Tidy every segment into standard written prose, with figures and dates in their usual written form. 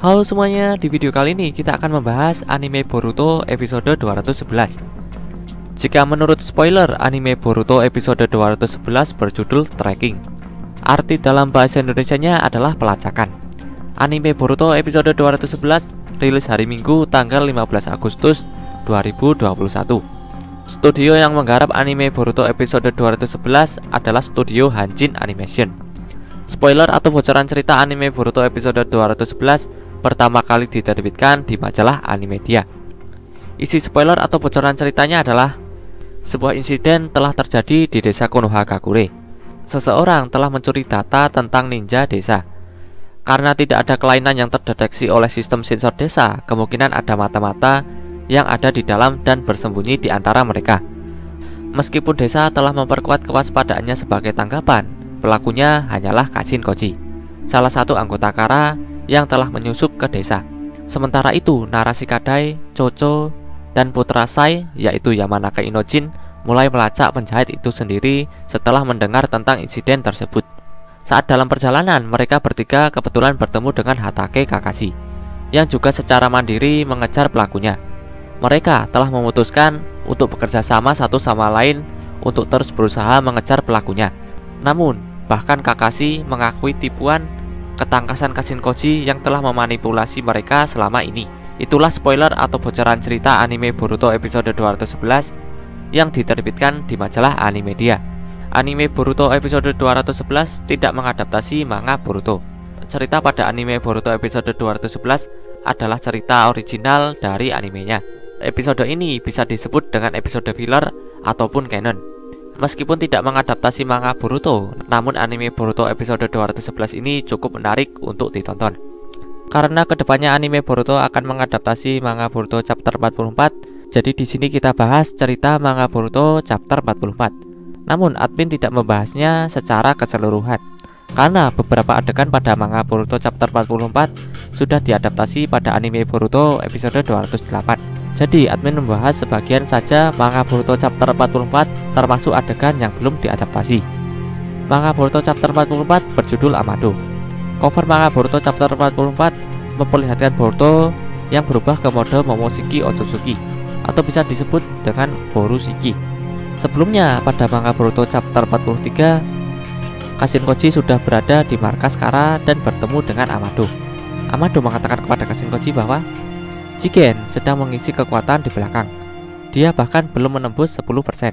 Halo semuanya, di video kali ini kita akan membahas anime Boruto episode 211. Jika menurut spoiler, anime Boruto episode 211 berjudul Tracking. Arti dalam bahasa Indonesianya adalah pelacakan. Anime Boruto episode 211 rilis hari Minggu tanggal 15 Agustus 2021. Studio yang menggarap anime Boruto episode 211 adalah studio Hanjin Animation. Spoiler atau bocoran cerita anime Boruto episode 211 pertama kali diterbitkan di majalah Animedia. Isi spoiler atau bocoran ceritanya adalah sebuah insiden telah terjadi di desa Konohagakure. Seseorang telah mencuri data tentang ninja desa. Karena tidak ada kelainan yang terdeteksi oleh sistem sensor desa, kemungkinan ada mata-mata yang ada di dalam dan bersembunyi di antara mereka. Meskipun desa telah memperkuat kewaspadaannya sebagai tanggapan, pelakunya hanyalah Kashin Koji, salah satu anggota Kara yang telah menyusup ke desa. Sementara itu, narasi Kadai, Chocho, dan putra Sai, yaitu Yamanaka Inojin, mulai melacak penjahit itu sendiri setelah mendengar tentang insiden tersebut. Saat dalam perjalanan, mereka bertiga kebetulan bertemu dengan Hatake Kakashi, yang juga secara mandiri mengejar pelakunya. Mereka telah memutuskan untuk bekerja sama satu sama lain untuk terus berusaha mengejar pelakunya. Namun, bahkan Kakashi mengakui tipuan ketangkasan Kashin Koji yang telah memanipulasi mereka selama ini. Itulah spoiler atau bocoran cerita anime Boruto episode 211 yang diterbitkan di majalah Animedia. Anime Boruto episode 211 tidak mengadaptasi manga Boruto. Cerita pada anime Boruto episode 211 adalah cerita original dari animenya. Episode ini bisa disebut dengan episode filler ataupun canon. Meskipun tidak mengadaptasi manga Boruto, namun anime Boruto episode 211 ini cukup menarik untuk ditonton. Karena kedepannya anime Boruto akan mengadaptasi manga Boruto chapter 44, jadi di sini kita bahas cerita manga Boruto chapter 44. Namun admin tidak membahasnya secara keseluruhan, karena beberapa adegan pada manga Boruto chapter 44 sudah diadaptasi pada anime Boruto episode 208. Jadi admin membahas sebagian saja manga Boruto chapter 44 termasuk adegan yang belum diadaptasi. Manga Boruto chapter 44 berjudul Amado. Cover manga Boruto chapter 44 memperlihatkan Boruto yang berubah ke mode Momoshiki Otsutsuki atau bisa disebut dengan Borushiki. Sebelumnya pada manga Boruto chapter 43, Kashin Koji sudah berada di markas Kara dan bertemu dengan Amado. Amado mengatakan kepada Kashin Koji bahwa Jigen sedang mengisi kekuatan di belakang. Dia bahkan belum menembus 10%.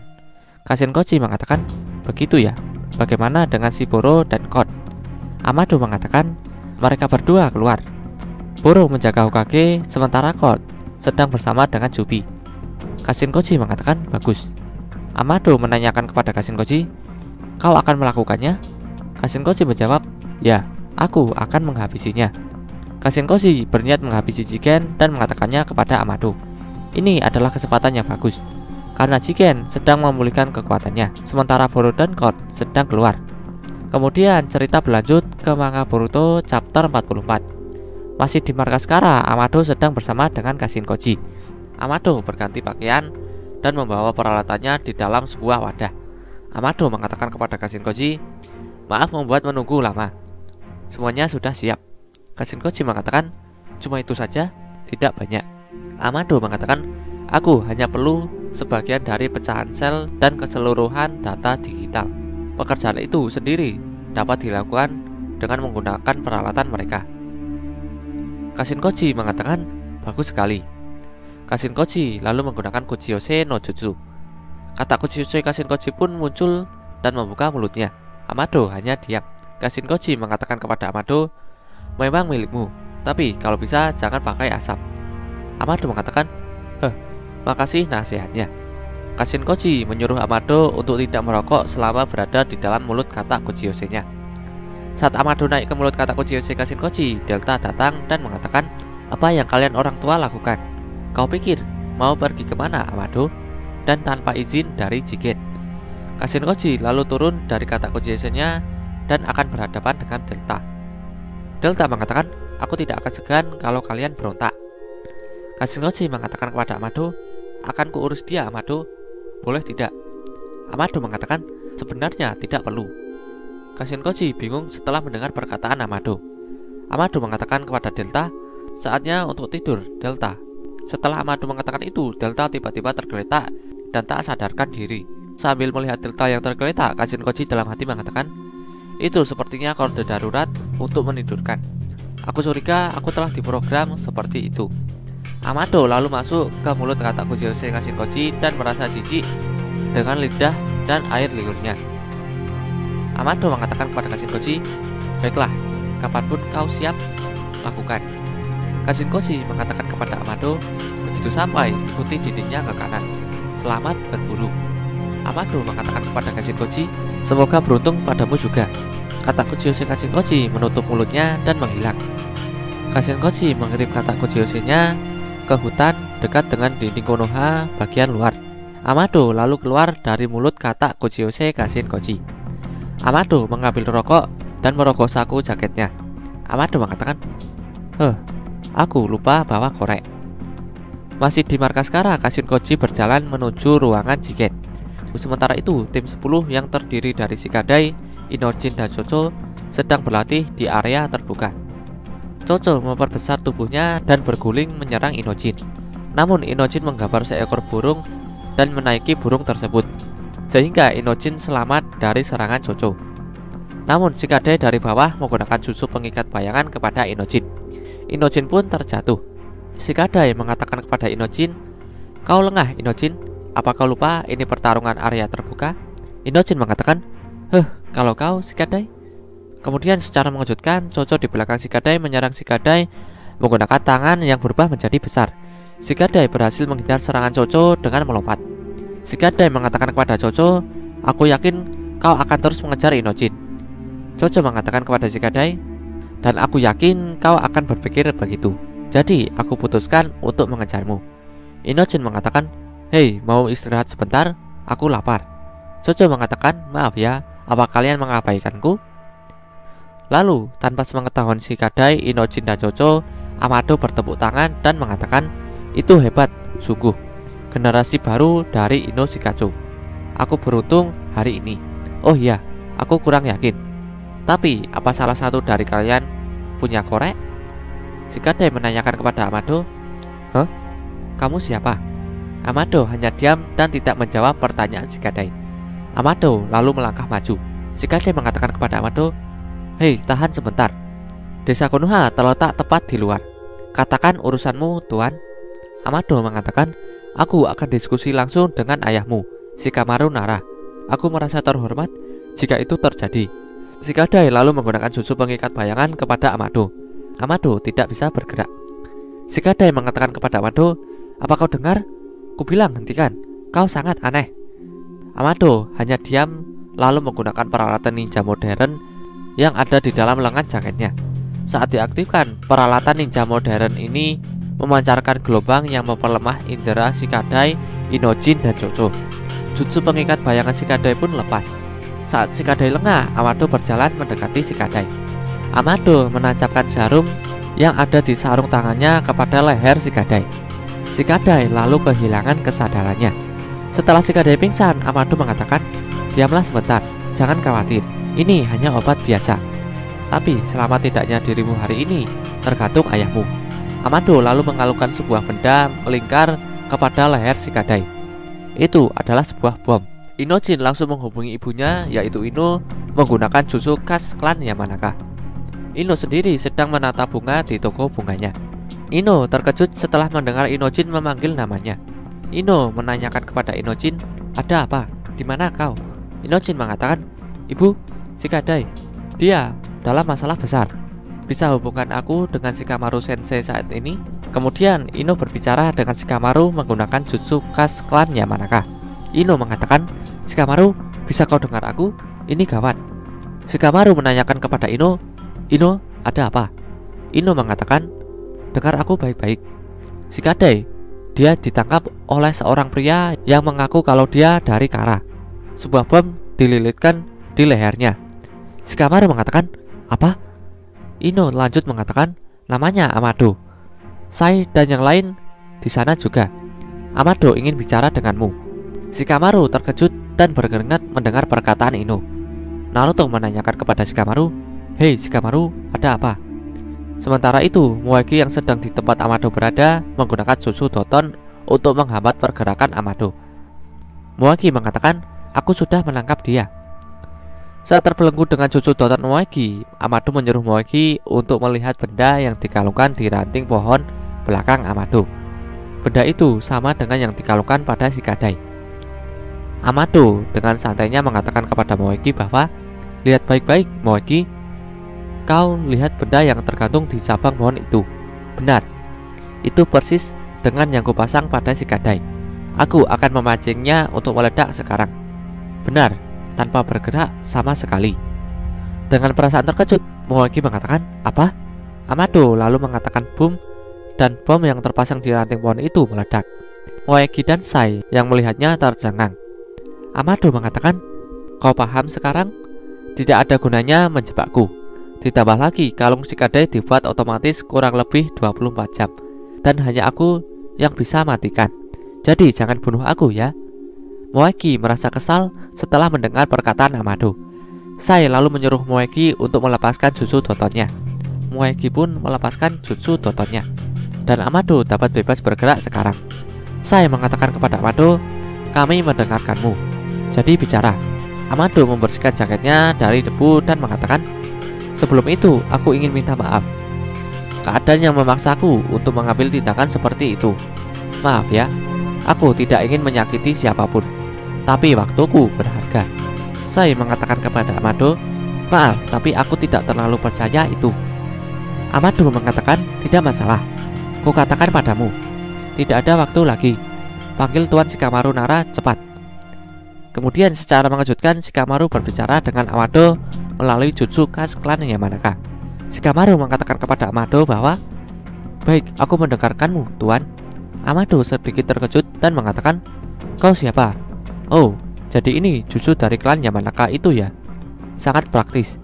Kashin Koji mengatakan, begitu ya, bagaimana dengan si Boro dan Code? Amado mengatakan, mereka berdua keluar. Boro menjaga Hokage, sementara Code sedang bersama dengan Jubi. Kashin Koji mengatakan, bagus. Amado menanyakan kepada Kashin Koji, kau akan melakukannya? Kashin Koji menjawab, ya, aku akan menghabisinya. Kashin Koji berniat menghabisi Jigen dan mengatakannya kepada Amado. Ini adalah kesempatan yang bagus, karena Jigen sedang memulihkan kekuatannya, sementara Boro dan Code sedang keluar. Kemudian cerita berlanjut ke manga Boruto chapter 44. Masih di markas Kara, Amado sedang bersama dengan Kashin Koji. Amado berganti pakaian dan membawa peralatannya di dalam sebuah wadah. Amado mengatakan kepada Kashin Koji, maaf membuat menunggu lama. Semuanya sudah siap. Kashin Koji mengatakan, cuma itu saja, tidak banyak. Amado mengatakan, aku hanya perlu sebagian dari pecahan sel dan keseluruhan data digital. Pekerjaan itu sendiri dapat dilakukan dengan menggunakan peralatan mereka. Kashin Koji mengatakan, bagus sekali. Kashin Koji lalu menggunakan Kuchiyose no Jutsu. Kata Kuchiyose Kashin Koji pun muncul dan membuka mulutnya. Amado hanya diam. Kashin Koji mengatakan kepada Amado, memang milikmu, tapi kalau bisa jangan pakai asap. Amado mengatakan, makasih nasihatnya. Kashin Koji menyuruh Amado untuk tidak merokok selama berada di dalam mulut kata Kuchiyose-nya. Saat Amado naik ke mulut kata Kuchiyose Kashin Koji, Delta datang dan mengatakan, apa yang kalian orang tua lakukan? Kau pikir mau pergi kemana, Amado? Dan tanpa izin dari Jigen. Kashin Koji lalu turun dari kata Kuchiyose-nya dan akan berhadapan dengan Delta. Delta mengatakan, aku tidak akan segan kalau kalian berontak. Kashin Koji mengatakan kepada Amado, akan kuurus dia, Amado. Boleh tidak? Amado mengatakan, sebenarnya tidak perlu. Kashin Koji bingung setelah mendengar perkataan Amado. Amado mengatakan kepada Delta, Saatnya untuk tidur, Delta. Setelah Amado mengatakan itu, Delta tiba-tiba tergeletak dan tak sadarkan diri. Sambil melihat Delta yang tergeletak, Kashinkoji dalam hati mengatakan, itu sepertinya kode darurat untuk menidurkan. Aku curiga aku telah diprogram seperti itu. Amado lalu masuk ke mulut kata Kuchiyose Kashinkoji dan merasa jijik dengan lidah dan air liurnya. Amado mengatakan kepada Kashinkoji, baiklah, kapanpun kau siap, lakukan. Kashinkoji mengatakan kepada Amado, begitu sampai ikuti dindingnya ke kanan. Selamat berburu. Amado mengatakan kepada Kashinkoji, semoga beruntung padamu juga. Kata Kuchiyose Kashinkoji menutup mulutnya dan menghilang. Kashinkoji mengirim kata Kuchiyose-nya ke hutan dekat dengan dinding Konoha bagian luar. Amado lalu keluar dari mulut kata Kuchiyose Kashinkoji. Amado mengambil rokok dan merokok saku jaketnya. Amado mengatakan, aku lupa bawa korek. Masih di markas Kara, Kashinkoji berjalan menuju ruangan Jigen. Sementara itu, tim 10 yang terdiri dari Shikadai, Inojin, dan Chocho sedang berlatih di area terbuka. Chocho memperbesar tubuhnya dan berguling menyerang Inojin. Namun Inojin menggambar seekor burung dan menaiki burung tersebut, sehingga Inojin selamat dari serangan Chocho. Namun Shikadai dari bawah menggunakan susu pengikat bayangan kepada Inojin. Inojin pun terjatuh. Shikadai mengatakan kepada Inojin, kau lengah Inojin, apa kau lupa ini pertarungan area terbuka? Inojin mengatakan, kalau kau Shikadai. Kemudian secara mengejutkan, Chocho di belakang Shikadai menyerang Shikadai menggunakan tangan yang berubah menjadi besar. Shikadai berhasil menghindar serangan Chocho dengan melompat. Shikadai mengatakan kepada Chocho, aku yakin kau akan terus mengejar Inojin. Chocho mengatakan kepada Shikadai, dan aku yakin kau akan berpikir begitu. Jadi aku putuskan untuk mengejarmu. Inojin mengatakan, hei, mau istirahat sebentar? Aku lapar. Chocho mengatakan, maaf ya, apa kalian mengabaikanku? Lalu, tanpa sepengetahuan Shikadai, Inojin, dan Chocho, Amado bertepuk tangan dan mengatakan, itu hebat, sungguh. Generasi baru dari Ino Shikacho. Aku beruntung hari ini. Oh iya, aku kurang yakin. Tapi, apa salah satu dari kalian punya korek? Shikadai menanyakan kepada Amado, kamu siapa? Amado hanya diam dan tidak menjawab pertanyaan Shikadai. Amado lalu melangkah maju. Shikadai mengatakan kepada Amado, hei, tahan sebentar. Desa Konoha terletak tepat di luar. Katakan urusanmu, Tuan. Amado mengatakan, aku akan diskusi langsung dengan ayahmu, Shikamaru Nara. Aku merasa terhormat jika itu terjadi. Shikadai lalu menggunakan susu pengikat bayangan kepada Amado. Amado tidak bisa bergerak. Shikadai mengatakan kepada Amado, apa kau dengar? Kubilang hentikan, kau sangat aneh. Amado hanya diam lalu menggunakan peralatan ninja modern yang ada di dalam lengan jaketnya. Saat diaktifkan, peralatan ninja modern ini memancarkan gelombang yang memperlemah indera Shikadai, Inojin, dan Chocho. Jutsu pengikat bayangan Shikadai pun lepas. Saat Shikadai lengah, Amado berjalan mendekati Shikadai. Amado menancapkan jarum yang ada di sarung tangannya kepada leher Shikadai. Shikadai lalu kehilangan kesadarannya. Setelah Shikadai pingsan, Amado mengatakan, diamlah sebentar, jangan khawatir, ini hanya obat biasa. Tapi selamat tidaknya dirimu hari ini tergantung ayahmu. Amado lalu mengalungkan sebuah benda melingkar kepada leher Shikadai. Itu adalah sebuah bom. Inojin langsung menghubungi ibunya, yaitu Ino, menggunakan susu khas klan Yamanaka. Ino sendiri sedang menata bunga di toko bunganya. Ino terkejut setelah mendengar Inojin memanggil namanya. Ino menanyakan kepada Inojin, ada apa? Di mana kau? Inojin mengatakan, ibu, Shikadai, dia dalam masalah besar. Bisa hubungkan aku dengan Shikamaru Sensei saat ini? Kemudian Ino berbicara dengan Shikamaru menggunakan jutsu khas klan Yamanaka. Ino mengatakan, Shikamaru, bisa kau dengar aku? Ini gawat. Shikamaru menanyakan kepada Ino, Ino, ada apa? Ino mengatakan, dengar aku baik-baik. Shikadai, dia ditangkap oleh seorang pria yang mengaku kalau dia dari Kara. Sebuah bom dililitkan di lehernya. Shikamaru mengatakan, apa? Ino lanjut mengatakan, namanya Amado. Sai dan yang lain di sana juga. Amado ingin bicara denganmu. Shikamaru terkejut dan berkeringat mendengar perkataan Ino. Naruto menanyakan kepada Shikamaru, hei Shikamaru, ada apa? Sementara itu, Moegi yang sedang di tempat Amado berada menggunakan jutsu Doton untuk menghambat pergerakan Amado. Moegi mengatakan, "Aku sudah menangkap dia." Saat terbelenggu dengan jutsu Doton Moegi, Amado menyuruh Moegi untuk melihat benda yang dikalungkan di ranting pohon belakang Amado. Benda itu sama dengan yang dikalungkan pada Shikadai. Amado dengan santainya mengatakan kepada Moegi bahwa, "Lihat baik-baik, Moegi. Kau lihat benda yang tergantung di cabang pohon itu. Benar, itu persis dengan yang kupasang pada Shikadai. Aku akan memancingnya untuk meledak sekarang." Benar, tanpa bergerak sama sekali. Dengan perasaan terkejut, Moegi mengatakan, "Apa?" Amado lalu mengatakan boom, dan bom yang terpasang di ranting pohon itu meledak. Moegi dan Sai yang melihatnya tercengang. Amado mengatakan, "Kau paham sekarang? Tidak ada gunanya menjebakku. Ditambah lagi kalung Shikadai dibuat otomatis kurang lebih 24 jam, dan hanya aku yang bisa matikan. Jadi jangan bunuh aku ya." Moegi merasa kesal setelah mendengar perkataan Amado. Sai lalu menyuruh Moegi untuk melepaskan jutsu Dotonnya. Moegi pun melepaskan jutsu Dotonnya, dan Amado dapat bebas bergerak sekarang. Sai mengatakan kepada Amado, "Kami mendengarkanmu. Jadi bicara." Amado membersihkan jaketnya dari debu dan mengatakan, "Sebelum itu, aku ingin minta maaf. Keadaan yang memaksaku untuk mengambil tindakan seperti itu. Maaf ya, aku tidak ingin menyakiti siapapun, tapi waktuku berharga." Sai mengatakan kepada Amado, "Maaf, tapi aku tidak terlalu percaya itu." Amado mengatakan, "Tidak masalah. Kukatakan padamu, tidak ada waktu lagi. Panggil Tuan Shikamaru Nara cepat." Kemudian secara mengejutkan Shikamaru berbicara dengan Amado melalui jutsu khas klan Yamanaka. Shikamaru mengatakan kepada Amado bahwa, "Baik, aku mendengarkanmu, Tuan." Amado sedikit terkejut dan mengatakan, "Kau siapa?" "Oh, jadi ini jutsu dari klan Yamanaka itu ya? Sangat praktis."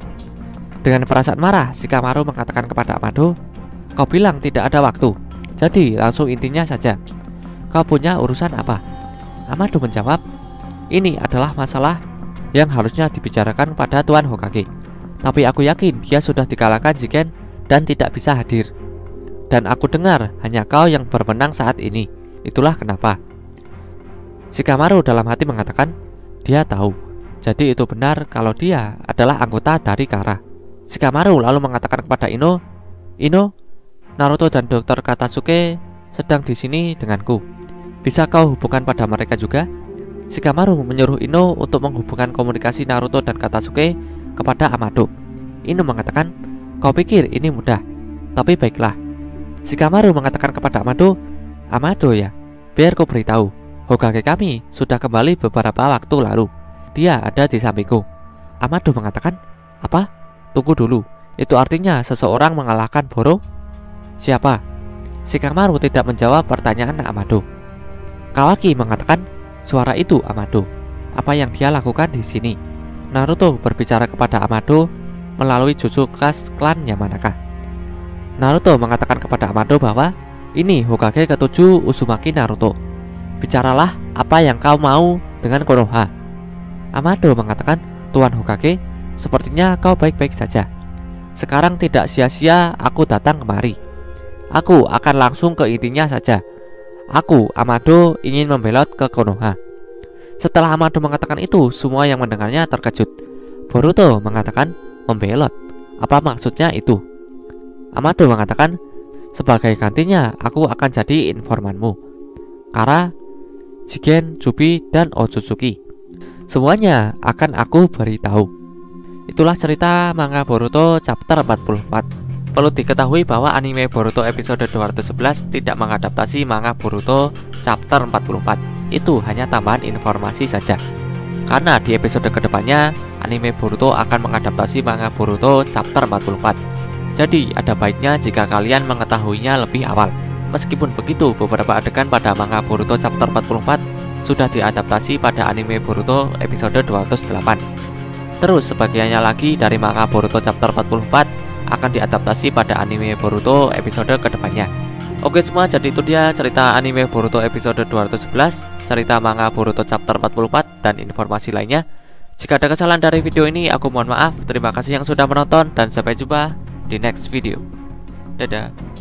Dengan perasaan marah, Shikamaru mengatakan kepada Amado, "Kau bilang tidak ada waktu, jadi langsung intinya saja. Kau punya urusan apa?" Amado menjawab, "Ini adalah masalah yang harusnya dibicarakan pada Tuan Hokage. Tapi aku yakin dia sudah dikalahkan Jigen dan tidak bisa hadir. Dan aku dengar hanya kau yang bermenang saat ini. Itulah kenapa." Shikamaru dalam hati mengatakan, dia tahu. Jadi itu benar kalau dia adalah anggota dari Kara. Shikamaru lalu mengatakan kepada Ino, "Ino, Naruto dan Dr. Katasuke sedang di sini denganku. Bisa kau hubungkan pada mereka juga?" Shikamaru menyuruh Ino untuk menghubungkan komunikasi Naruto dan Katasuke kepada Amado. Ino mengatakan, "Kau pikir ini mudah? Tapi baiklah." Shikamaru mengatakan kepada Amado, "Amado ya, biar ku beritahu, Hokage kami sudah kembali beberapa waktu lalu. Dia ada di sampingku." Amado mengatakan, "Apa? Tunggu dulu, itu artinya seseorang mengalahkan Boro? Siapa?" Shikamaru tidak menjawab pertanyaan Amado. Kawaki mengatakan, "Suara itu Amado. Apa yang dia lakukan di sini?" Naruto berbicara kepada Amado melalui jutsu khas klan Yamanaka. Naruto mengatakan kepada Amado bahwa ini Hokage ke-7 Uzumaki Naruto. "Bicaralah apa yang kau mau dengan Konoha." Amado mengatakan, "Tuan Hokage, sepertinya kau baik-baik saja. Sekarang tidak sia-sia aku datang kemari. Aku akan langsung ke intinya saja. Aku, Amado, ingin membelot ke Konoha." Setelah Amado mengatakan itu, semua yang mendengarnya terkejut. Boruto mengatakan, "Membelot? Apa maksudnya itu?" Amado mengatakan, "Sebagai gantinya, aku akan jadi informanmu. Kara, Jigen, Jubi, dan Otsutsuki. Semuanya akan aku beritahu." Itulah cerita manga Boruto chapter 44. Perlu diketahui bahwa anime Boruto episode 211 tidak mengadaptasi manga Boruto chapter 44. Itu hanya tambahan informasi saja. Karena di episode kedepannya, anime Boruto akan mengadaptasi manga Boruto chapter 44. Jadi ada baiknya jika kalian mengetahuinya lebih awal. Meskipun begitu, beberapa adegan pada manga Boruto chapter 44 sudah diadaptasi pada anime Boruto episode 208. Terus sebagiannya lagi dari manga Boruto chapter 44 akan diadaptasi pada anime Boruto episode kedepannya. Oke semua, jadi itu dia cerita anime Boruto episode 211, cerita manga Boruto chapter 44, dan informasi lainnya. Jika ada kesalahan dari video ini, aku mohon maaf. Terima kasih yang sudah menonton, dan sampai jumpa di next video. Dadah.